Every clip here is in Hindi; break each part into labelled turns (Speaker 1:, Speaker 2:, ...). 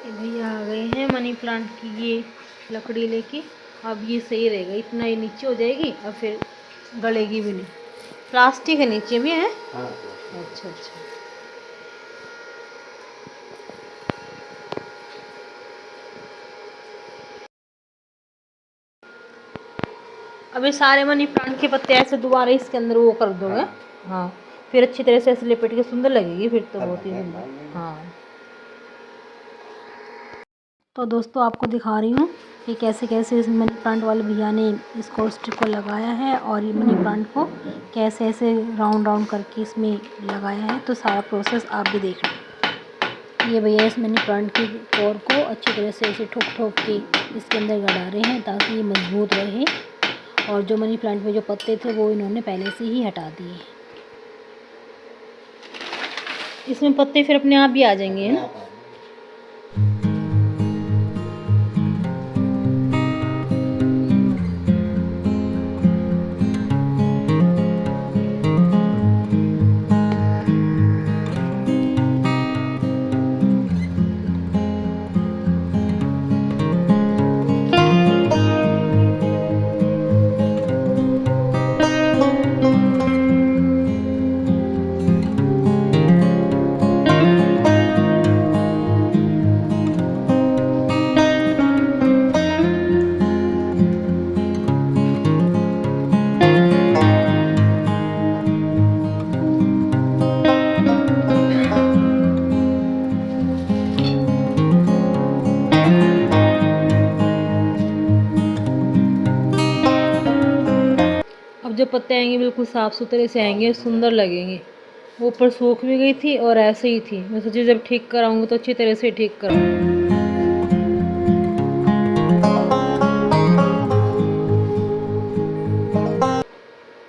Speaker 1: ये भैया आ गए हैं मनी प्लांट की ये लकड़ी लेके। अब ये सही रहेगा, इतना ही नीचे हो जाएगी और फिर गलेगी भी नहीं। प्लास्टिक है नीचे भी है।
Speaker 2: हाँ।
Speaker 1: अच्छा अच्छा। अभी सारे मनी प्लांट के पत्ते ऐसे दोबारा इसके अंदर वो कर दोगे।
Speaker 2: हाँ।
Speaker 1: हाँ, फिर अच्छी तरह से ऐसे लपेट के सुंदर लगेगी फिर तो, बहुत ही सुंदर। हाँ, तो दोस्तों आपको दिखा रही हूँ कि कैसे कैसे इस मनी प्लांट वाले भैया ने इसको स्टिक को लगाया है और ये मनी प्लांट को कैसे ऐसे राउंड राउंड करके इसमें लगाया है। तो सारा प्रोसेस आप भी देख लें। ये भैया इस मनी प्लांट की कोर को अच्छी तरह से ऐसे ठोक ठोक के इसके अंदर गड़ा रहे हैं ताकि ये मजबूत रहे। और जो मनी प्लांट में जो पत्ते थे वो इन्होंने पहले से ही हटा दिए। इसमें पत्ते फिर अपने आप भी आ जाएंगे ना। अब जो पत्ते आएंगे बिल्कुल साफ़ सुथरे से आएंगे, सुंदर लगेंगे। वो ऊपर सूख भी गई थी और ऐसे ही थी। मैं सोची जब ठीक कराऊंगी तो अच्छी तरह से ठीक कराऊंगी।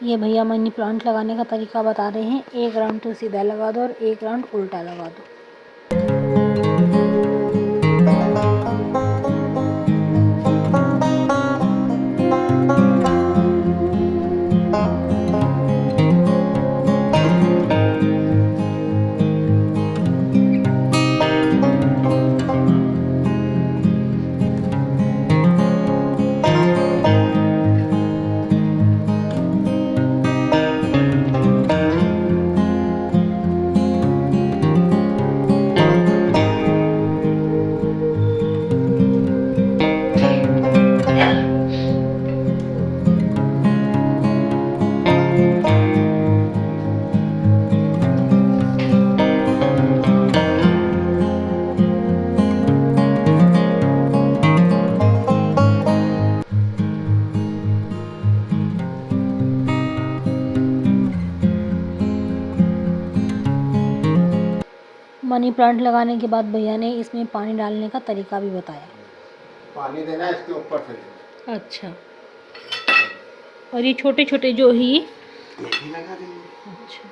Speaker 1: ये भैया मनी प्लांट लगाने का तरीका बता रहे हैं। एक राउंड तो सीधा लगा दो और एक राउंड उल्टा लगा दो। मनी प्लांट लगाने के बाद भैया ने इसमें पानी डालने का तरीका भी बताया।
Speaker 2: पानी देना है इसके ऊपर से।
Speaker 1: अच्छा, और ये छोटे छोटे जो ही
Speaker 2: यही लगा देंगे।
Speaker 1: अच्छा,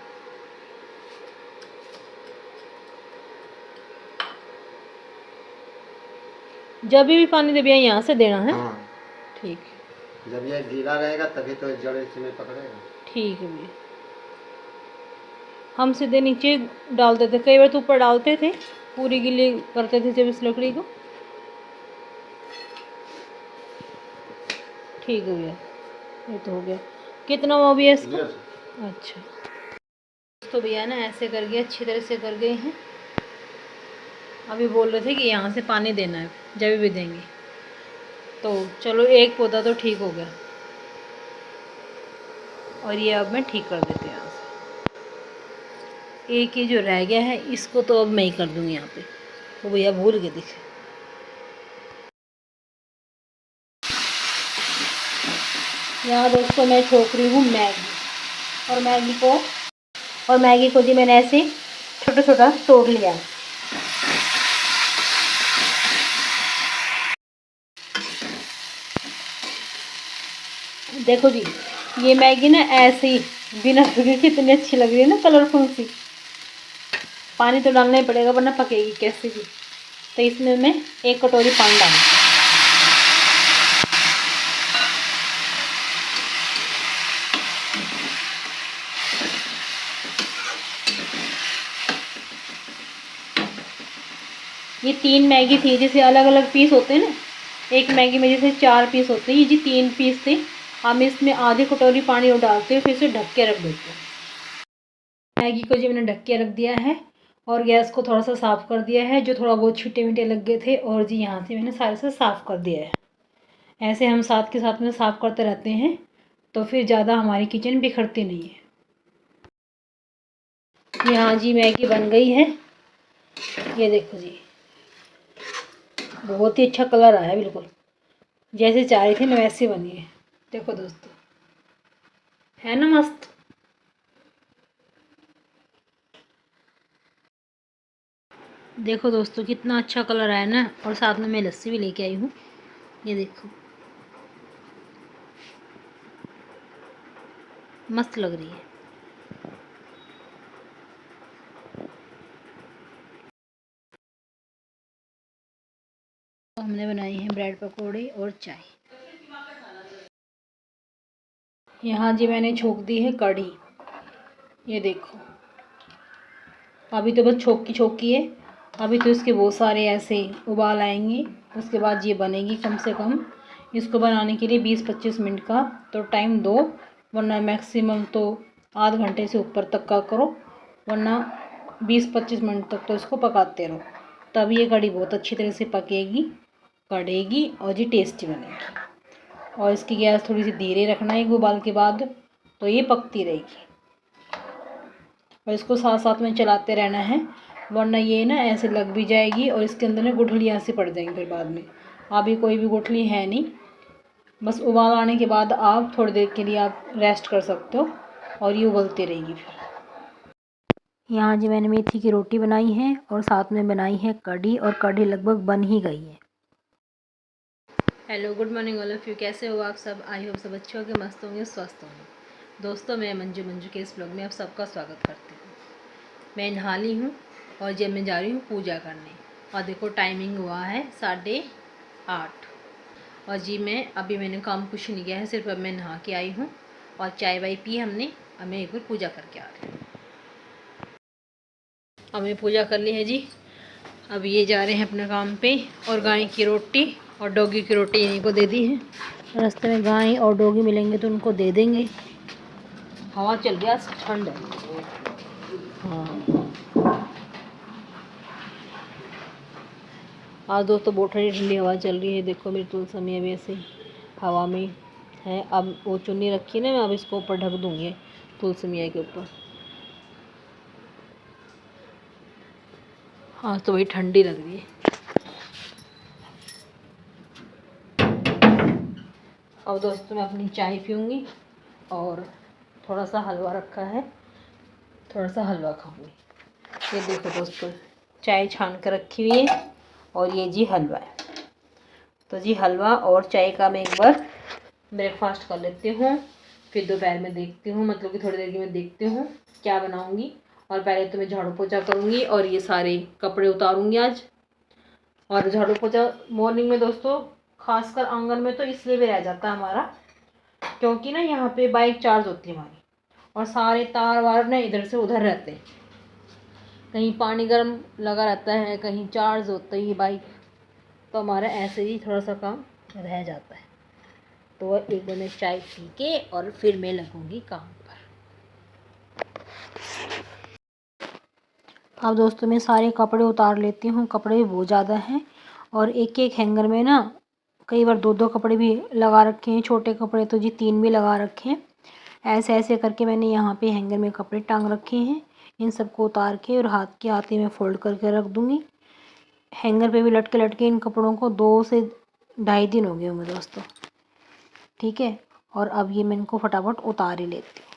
Speaker 1: जब भी पानी दे भैया यहाँ से देना है।
Speaker 2: हाँ।
Speaker 1: ठीक है।
Speaker 2: जब ये गीला रहेगा तभी तो जड़ इसमें पकड़ेगा।
Speaker 1: ठीक है भैया। हम सीधे नीचे डालते थे, कई बार तो ऊपर डालते थे, पूरी गीली करते थे जब इस लकड़ी को। ठीक है भैया, ये तो हो गया। कितना हुआ भैया इसको? अच्छा, तो भैया ना ऐसे कर गए, अच्छी तरह से कर गए हैं। अभी बोल रहे थे कि यहाँ से पानी देना है, जब भी देंगे। तो चलो एक पौधा तो ठीक हो गया और ये अब मैं ठीक कर देती हूँ यहाँ से। एक ये जो रह गया है इसको तो अब मैं ही कर दूँगी यहाँ पे। तो भैया भूल के दिखे। यहाँ दोस्तों मैं छोक रही हूँ मैगी और मैगी को जी मैंने ऐसे छोटा छोटा तोड़ लिया। देखो जी, ये मैगी ना ऐसे ही बिना धुले की इतनी अच्छी लग रही है ना, कलरफुल सी। पानी तो डालना ही पड़ेगा वरना पकेगी कैसे भी। तो इसमें मैं 1 कटोरी पानी डालूँ। ये 3 मैगी थी, जैसे अलग अलग पीस होते हैं ना, एक मैगी में जैसे 4 पीस होते हैं, ये जी 3 पीस थे। हम इसमें आधी कटोरी पानी और डालते हैं, फिर इसे ढक के रख देते हैं। मैगी को जी मैंने ढक के रख दिया है और गैस को थोड़ा सा साफ़ कर दिया है, जो थोड़ा बहुत छींटे मीठे लग गए थे, और जी यहाँ से मैंने सारे से साफ़ कर दिया है। ऐसे हम साथ के साथ में साफ़ करते रहते हैं, तो फिर ज़्यादा हमारी किचन बिखरती नहीं है। यहाँ जी मैगी बन गई है, ये देखो जी, बहुत ही अच्छा कलर आया है, बिल्कुल जैसे चाह रही थी ना वैसे बनी है। देखो दोस्तों, है ना मस्त। देखो दोस्तों कितना अच्छा कलर आया ना, और साथ में मैं लस्सी भी लेके आई हूँ, ये देखो मस्त लग रही है। तो हमने बनाई है ब्रेड पकौड़े और चाय। यहाँ जी मैंने छोंक दी है कढ़ी, ये देखो, अभी तो बस छोंकी है, अभी तो इसके बहुत सारे ऐसे उबाल आएंगे, उसके बाद ये बनेगी। कम से कम इसको बनाने के लिए 20-25 मिनट का तो टाइम दो, वरना मैक्सिमम तो आध घंटे से ऊपर तक का करो, वरना 20-25 मिनट तक तो इसको पकाते रहो, तब ये कढ़ी बहुत अच्छी तरह से पकेगी, कढ़ेगी और जी टेस्टी बनेगी। और इसकी गैस थोड़ी सी धीरे रखना है, एक उबाल के बाद तो ये पकती रहेगी, और इसको साथ साथ में चलाते रहना है, वरना ये ना ऐसे लग भी जाएगी और इसके अंदर ना गुठलियाँ सी पड़ जाएंगी फिर बाद में। अभी कोई भी गुठली है नहीं, बस उबाल आने के बाद आप थोड़ी देर के लिए आप रेस्ट कर सकते हो और ये उबलती रहेगी फिर। यहाँ जी मैंने मेथी की रोटी बनाई है और साथ में बनाई है कढ़ी, और कढ़ी लगभग बन ही गई है। Hello, good morning all of you, कैसे हो आप सब? आई होप सब अच्छे होंगे, मस्त होंगे, स्वस्थ होंगे। दोस्तों, मैं मंजू के इस ब्लॉग में आप सबका स्वागत करती हूँ। मैं नहा ली हूँ और जब मैं जा रही हूँ पूजा करने, और देखो टाइमिंग हुआ है 8:30, और जी मैंने काम कुछ नहीं किया है, सिर्फ अब मैं नहा के आई हूँ और चाय वाय पी हमने। अब मैं एक बार पूजा करके आ रही हूँ। अब मैं पूजा कर ली है जी, अब ये जा रहे हैं अपने काम पे, और गाय की रोटी और डॉगी की रोटी यहीं को दे दी है। रास्ते में गाय और डॉगी मिलेंगे तो उनको दे देंगे। हवा चल गया, ठंड है। हाँ, आज दोस्तों बहुत ठंडी ठंडी हवा चल रही है। देखो मेरी तुलसी मैया भी ऐसे हवा में है। अब वो चुन्नी रखी है ना, मैं अब इसको ऊपर ढक दूँगी तुलसी मैया के ऊपर। आज तो वही ठंडी लग रही है। अब दोस्तों मैं अपनी चाय पीऊँगी और थोड़ा सा हलवा रखा है, थोड़ा सा हलवा खाऊंगी। ये देखो दोस्तों, चाय छान कर रखी हुई है और ये जी हलवा है। तो जी हलवा और चाय का मैं एक बार ब्रेकफास्ट कर लेती हूँ, फिर दोपहर में देखती हूँ, मतलब कि थोड़ी देर की मैं देखती हूँ क्या बनाऊँगी। और पहले तो मैं झाड़ू पोछा करूँगी और ये सारे कपड़े उतारूँगी आज। और झाड़ू पोछा मॉर्निंग में दोस्तों खासकर आंगन में तो इसलिए भी रह जाता है हमारा, क्योंकि ना यहाँ पे बाइक चार्ज होती है हमारी, और सारे तार वार ना इधर से उधर रहते हैं, कहीं पानी गर्म लगा रहता है, कहीं चार्ज होती है बाइक, तो हमारा ऐसे ही थोड़ा सा काम रह जाता है। तो एक बार मैं चाय पी के और फिर मैं लगूंगी काम पर। अब दोस्तों मैं सारे कपड़े उतार लेती हूँ, कपड़े भी बहुत ज़्यादा हैं, और एक एक हैंगर में ना कई बार 2-2 कपड़े भी लगा रखे हैं, छोटे कपड़े तो जी 3 भी लगा रखे हैं। ऐसे ऐसे करके मैंने यहाँ पे हैंगर में कपड़े टांग रखे हैं। इन सबको उतार के और हाथ के आते में फ़ोल्ड करके रख दूँगी। हैंगर पे भी लटके लटके इन कपड़ों को 2 से ढाई दिन हो गए होंगे दोस्तों, ठीक है। और अब ये मैं इनको फटाफट उतार ही लेती हूँ।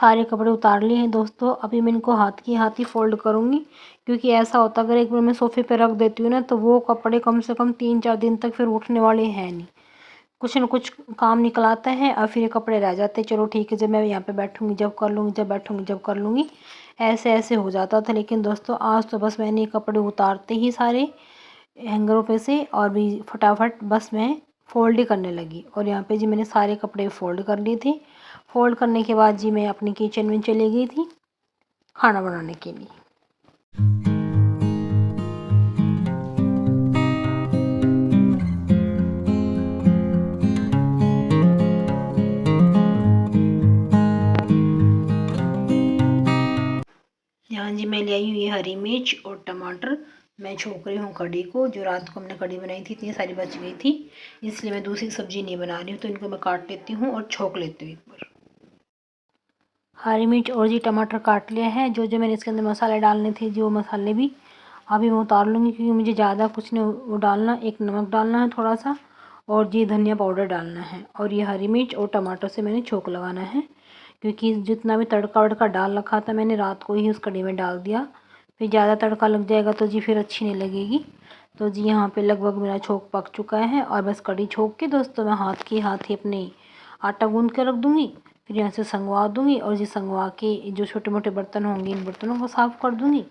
Speaker 1: सारे कपड़े उतार लिए हैं दोस्तों। अभी मैं इनको हाथ ही फोल्ड करूँगी, क्योंकि ऐसा होता अगर एक बार मैं सोफ़े पे रख देती हूँ ना तो वो कपड़े कम से कम 3-4 दिन तक फिर उठने वाले हैं नहीं। कुछ न कुछ काम निकल आता है और फिर ये कपड़े रह जाते हैं। चलो ठीक है, जब मैं यहाँ पे बैठूँगी जब कर लूँगी, जब बैठूँगी जब कर लूँगी, ऐसे ऐसे हो जाता था। लेकिन दोस्तों आज तो बस मैंने ये कपड़े उतारते ही सारे हैंगरों पे से और भी फटाफट बस मैं फ़ोल्ड ही करने लगी। और यहाँ पे जी मैंने सारे कपड़े फ़ोल्ड कर लिए थे। फ़ोल्ड करने के बाद जी मैं अपनी किचन में चली गई थी खाना बनाने के लिए। यहाँ जी मैं ले आई हूँ ये हरी मिर्च और टमाटर। मैं छोक रही हूँ कढ़ी को। जो रात को हमने कढ़ी बनाई थी इतनी सारी बच गई थी, इसलिए मैं दूसरी सब्ज़ी नहीं बना रही हूँ। तो इनको मैं काट लेती हूँ और छोक लेती हूँ एक बार। हरी मिर्च और जी टमाटर काट लिया है। जो जो मैंने इसके अंदर मसाले डालने थे जी वो मसाले भी अभी मैं उतार लूँगी, क्योंकि मुझे ज़्यादा कुछ नहीं वो डालना। एक नमक डालना है थोड़ा सा और जी धनिया पाउडर डालना है। और ये हरी मिर्च और टमाटर से मैंने छोंक लगाना है, क्योंकि जितना भी तड़का वड़का डाल रखा था मैंने रात को ही उस कढ़ी में डाल दिया। फिर ज़्यादा तड़का लग जाएगा तो जी फिर अच्छी नहीं लगेगी। तो जी यहाँ पे लगभग मेरा छोंक पक चुका है और बस कढ़ी छोंक के दोस्तों मैं हाथ ही अपने आटा गूँध के रख दूँगी। फिर यहाँ से संगवा दूँगी और जी संगवा के जो छोटे मोटे बर्तन होंगे इन बर्तनों को साफ़ कर दूँगी।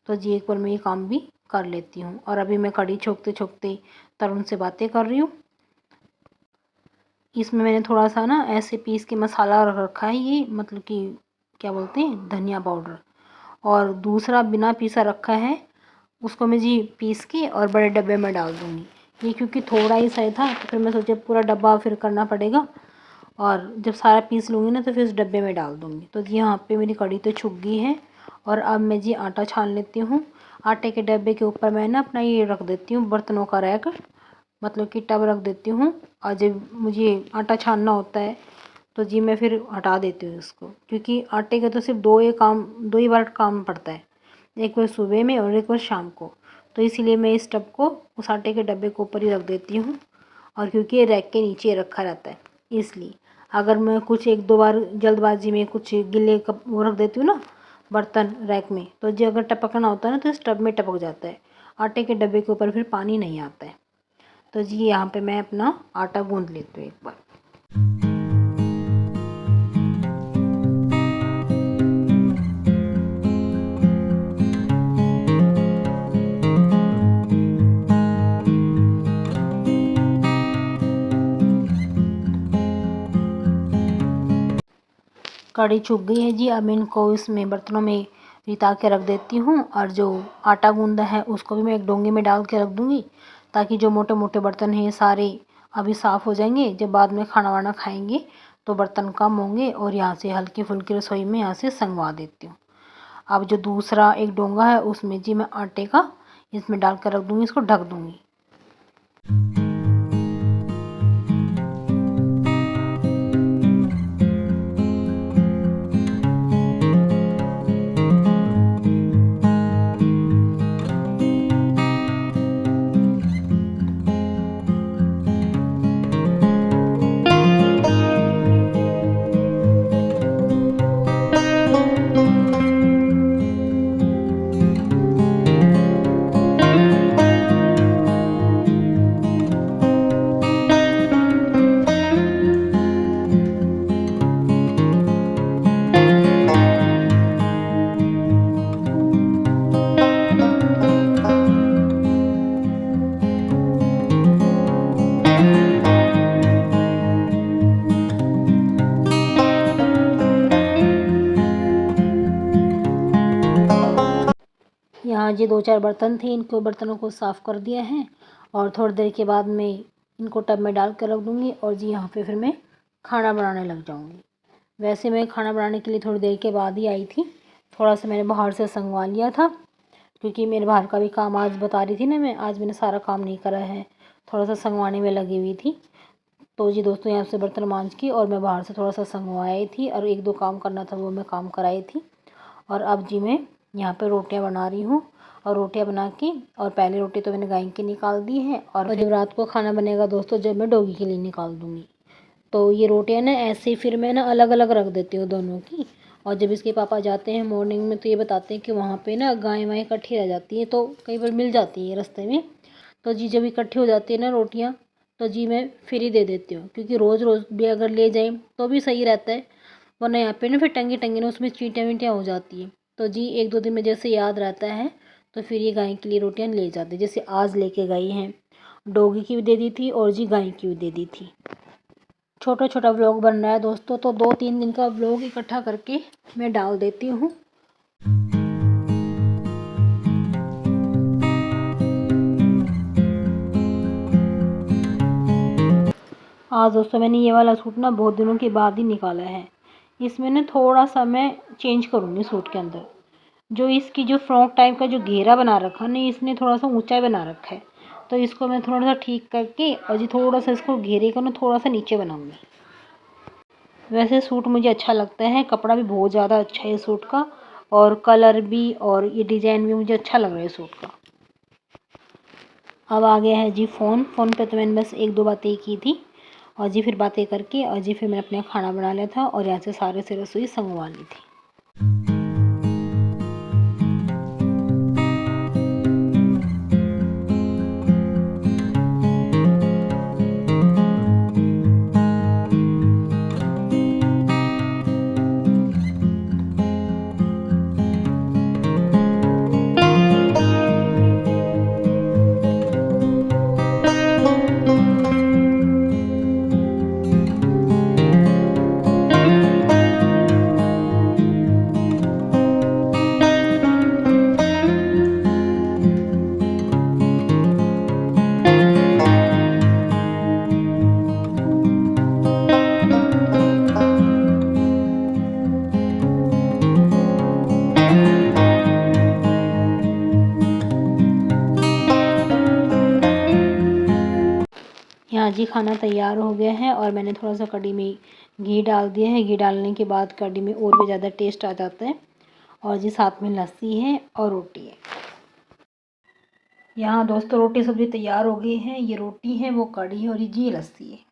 Speaker 1: तो जी एक बार मैं ये काम भी कर लेती हूँ। और अभी मैं कढ़ी छोंकते छोंकते तरुण से बातें कर रही हूँ। इसमें मैंने थोड़ा सा ना ऐसे पीस के मसाला रख रखा है, ये मतलब कि क्या बोलते हैं धनिया पाउडर, और दूसरा बिना पीसा रखा है उसको मैं जी पीस के और बड़े डब्बे में डाल दूँगी। ये क्योंकि थोड़ा ही सही था तो फिर मैं सोचा पूरा डब्बा फिर करना पड़ेगा, और जब सारा पीस लूँगी ना तो फिर उस डब्बे में डाल दूँगी। तो जी यहाँ पे मेरी कढ़ी तो छुक गई है और अब मैं जी आटा छान लेती हूँ। आटे के डब्बे के ऊपर मैं ना अपना ये रख देती हूँ बर्तनों का रैक, मतलब कि टब रख देती हूँ। और जब मुझे आटा छानना होता है तो जी मैं फिर हटा देती हूँ इसको, क्योंकि आटे का तो सिर्फ दो ही बार काम पड़ता है, एक बार सुबह में और एक बार शाम को। तो इसीलिए मैं इस टब को उस आटे के डब्बे के ऊपर ही रख देती हूँ। और क्योंकि ये रैक के नीचे रखा रहता है इसलिए अगर मैं कुछ एक दो बार जल्दबाजी में कुछ गिले कप वो रख देती हूँ ना बर्तन रैक में, तो जी अगर टपकना होता है ना तो इस टब में टपक जाता है। आटे के डब्बे के ऊपर फिर पानी नहीं आता है। तो जी यहाँ पे मैं अपना आटा गूँध लेती हूँ एक बार। कढ़ी छुक गई है जी। अब मैं इनको इसमें बर्तनों में रिता के रख देती हूँ और जो आटा गूंदा है उसको भी मैं एक डोंगे में डाल के रख दूँगी, ताकि जो मोटे मोटे बर्तन हैं ये सारे अभी साफ़ हो जाएंगे। जब बाद में खाना वाना खाएंगे तो बर्तन कम होंगे। और यहाँ से हल्की फुल्की रसोई में यहाँ से संगवा देती हूँ। अब जो दूसरा एक डोंगा है उसमें जी मैं आटे का इसमें डाल कर रख दूँगी, इसको ढक दूँगी। यहाँ जी 2-4 बर्तन थे, इनको बर्तनों को साफ़ कर दिया है और थोड़ी देर के बाद मैं इनको टब में डाल कर रख दूँगी। और जी यहाँ पे फिर मैं खाना बनाने लग जाऊँगी। वैसे मैं खाना बनाने के लिए थोड़ी देर के बाद ही आई थी, थोड़ा सा मैंने बाहर से संगवा लिया था, क्योंकि मेरे बाहर का भी काम आज बता रही थी ना मैं, आज मैंने सारा काम नहीं करा है, थोड़ा सा संगवाने में लगी हुई थी। तो जी दोस्तों यहाँ से बर्तन मांज के और मैं बाहर से थोड़ा सा संगवाई थी और 1-2 काम करना था वो मैं काम कराई थी। और अब जी मैं यहाँ पे रोटियाँ बना रही हूँ। और रोटियाँ बना के और पहले रोटी तो मैंने गाय की निकाल दी है और जब रात को खाना बनेगा दोस्तों जब मैं डॉगी के लिए निकाल दूँगी। तो ये रोटियाँ ना ऐसे फिर मैं ना अलग अलग रख देती हूँ दोनों की, और जब इसके पापा जाते हैं मॉर्निंग में तो ये बताते हैं कि वहाँ पे ना गाय वाएँ इकट्ठी रह जाती हैं, तो कई बार मिल जाती हैं रास्ते में। तो जी जब इकट्ठी हो जाती है ना रोटियाँ, तो जी मैं फ्री दे देती हूँ, क्योंकि रोज़ रोज़ भी अगर ले जाएँ तो भी सही रहता है, वरना यहाँ पे ना फिर टंगी टंगी ना उसमें चींटियाँ वींटियाँ हो जाती हैं। तो जी 1-2 दिन में जैसे याद रहता है तो फिर ये गाय के लिए रोटियाँ ले जाते हैं। जैसे आज लेके गई हैं, डॉगी की भी दे दी थी और जी गाय की भी दे दी थी। छोटा छोटा व्लॉग बन रहा है दोस्तों, तो 2-3 दिन का व्लॉग इकट्ठा करके मैं डाल देती हूँ। आज दोस्तों मैंने ये वाला सूट ना बहुत दिनों के बाद ही निकाला है। इसमें ना थोड़ा सा मैं चेंज करूँगी सूट के अंदर। जो इसकी जो फ्रॉक टाइप का जो घेरा बना रखा है ना, इसने थोड़ा सा ऊंचा बना रखा है, तो इसको मैं थोड़ा सा ठीक करके और जी थोड़ा सा इसको घेरे को ना थोड़ा सा नीचे बनाऊंगी। वैसे सूट मुझे अच्छा लगता है, कपड़ा भी बहुत ज़्यादा अच्छा है सूट का, और कलर भी और ये डिज़ाइन भी मुझे अच्छा लग रहा है सूट का। अब आ गया है जी फ़ोन पे तो मैंने बस 1-2 बातें की थी, और जी फिर बातें करके और जी फिर मैंने अपना खाना बना लिया था और यहाँ से सारे से रसोई संगवा ली थी। यहाँ जी खाना तैयार हो गया है और मैंने थोड़ा सा कढ़ी में घी डाल दिया है। घी डालने के बाद कढ़ी में और भी ज़्यादा टेस्ट आ जाता है। और जी साथ में लस्सी है और रोटी है। यहाँ दोस्तों रोटी सब्ज़ी तैयार हो गई है। ये रोटी है, वो कढ़ी है और ये जी लस्सी है।